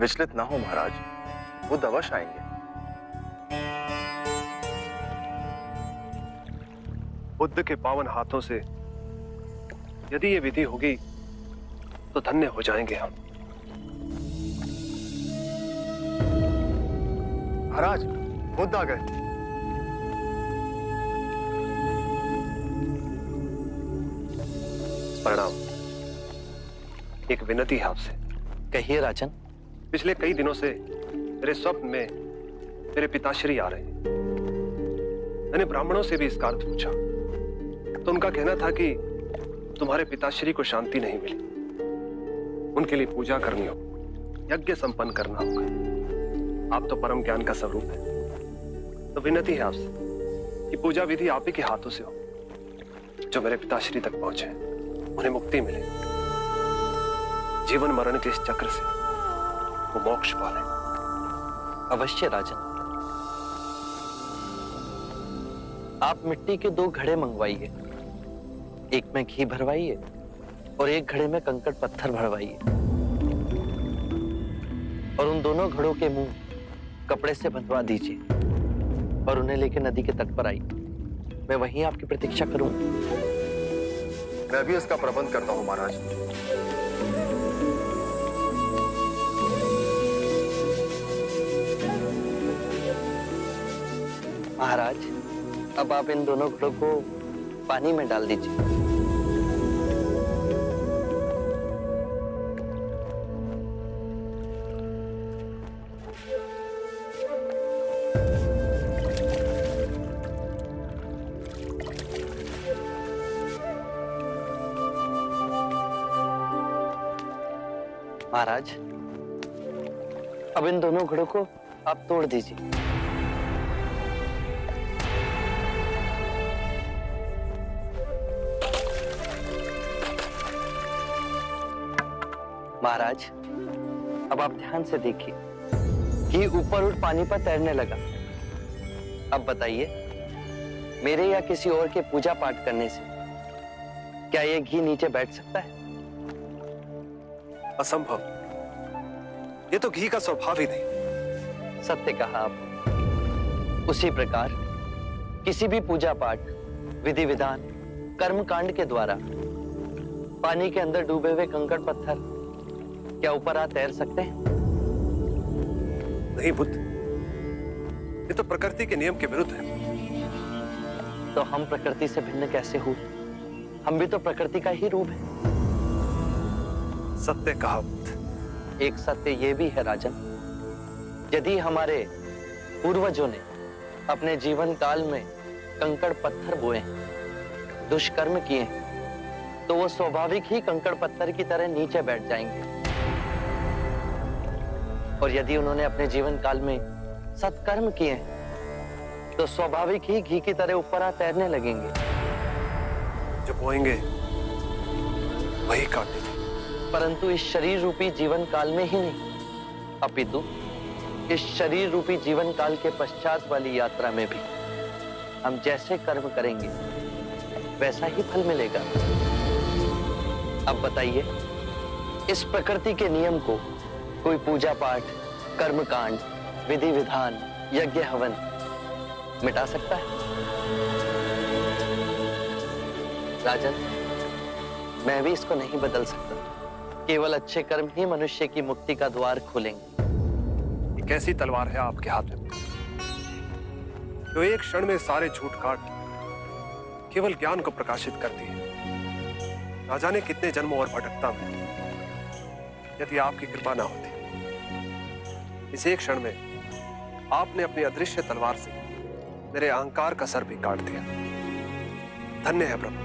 विचलित ना हो महाराज, वो अवश्य आएंगे। बुद्ध के पावन हाथों से यदि ये विधि होगी तो धन्य हो जाएंगे हम। महाराज, बुद्ध आ गए। प्रणाम। एक विनती है आपसे। कहिए राजन। पिछले कई दिनों से मेरे स्वप्न में मेरे पिताश्री आ रहे हैं। मैंने ब्राह्मणों से भी इसका अर्थ पूछा तो उनका कहना था कि तुम्हारे पिताश्री को शांति नहीं मिली, उनके लिए पूजा करनी हो, यज्ञ संपन्न करना होगा। आप तो परम ज्ञान का स्वरूप है, तो विनती है आपसे कि पूजा विधि आप ही के हाथों से हो, जो मेरे पिताश्री तक पहुंचे, उन्हें मुक्ति मिले, जीवन मरण के इस चक्र से वो मोक्ष पाले। अवश्य राजन। आप मिट्टी के 2 घड़े मंगवाइए, एक में घी भरवाइए और एक घड़े में कंकड़ पत्थर भरवाइए, और उन दोनों घड़ों के मुंह कपड़े से बंधवा दीजिए और उन्हें लेकर नदी के तट पर आइए। मैं वहीं आपकी प्रतीक्षा करूंगा। मैं भी इसका प्रबंध करता हूं महाराज। महाराज, अब आप इन दोनों घड़ों को पानी में डाल दीजिए। महाराज, अब इन दोनों घड़ों को आप तोड़ दीजिए। महाराज, अब आप ध्यान से देखिए कि ऊपर उठ पानी पर तैरने लगा। अब बताइए, मेरे या किसी और के पूजा पाठ करने से क्या यह घी नीचे बैठ सकता है? असंभव। ये तो घी का स्वभाव ही नहीं। सत्य कहा आप। उसी प्रकार किसी भी पूजा पाठ, विधि विधान, कर्म कांड के द्वारा पानी के अंदर डूबे हुए कंकड़ पत्थर क्या ऊपर आ तैर सकते हैं? नहीं बुद्ध, ये तो प्रकृति के नियम के विरुद्ध है। तो हम प्रकृति से भिन्न कैसे हुए? हम भी तो प्रकृति का ही रूप है। सत्य कहा बुद्ध। एक सत्य ये भी है राजन, यदि हमारे पूर्वजों ने अपने जीवन काल में कंकड़ पत्थर बोए हैं, दुष्कर्म किए हैं, तो वो स्वाभाविक ही कंकड़ पत्थर की तरह नीचे बैठ जाएंगे। और यदि उन्होंने अपने जीवन काल में सत्कर्म किए हैं, तो स्वाभाविक ही घी की तरह ऊपर आ तैरने लगेंगे। जो बोएंगे वही काटेंगे। परंतु इस शरीर रूपी जीवन काल में ही नहीं, अपितु इस शरीर रूपी जीवन काल के पश्चात वाली यात्रा में भी हम जैसे कर्म करेंगे वैसा ही फल मिलेगा। अब बताइए, इस प्रकृति के नियम को कोई पूजा पाठ, कर्म कांड, विधि विधान, यज्ञ हवन मिटा सकता है? राजन, मैं भी इसको नहीं बदल सकता। केवल अच्छे कर्म ही मनुष्य की मुक्ति का द्वार खोलेंगे। एक ऐसी तलवार है आपके हाथ में जो एक क्षण में सारे झूठ काट केवल ज्ञान को प्रकाशित करती है। ना जाने कितने जन्मों और भटकता में यदि आपकी कृपा ना होती, इस एक क्षण में आपने अपनी अदृश्य तलवार से मेरे अहंकार का सर भी काट दिया। धन्य है प्रभु।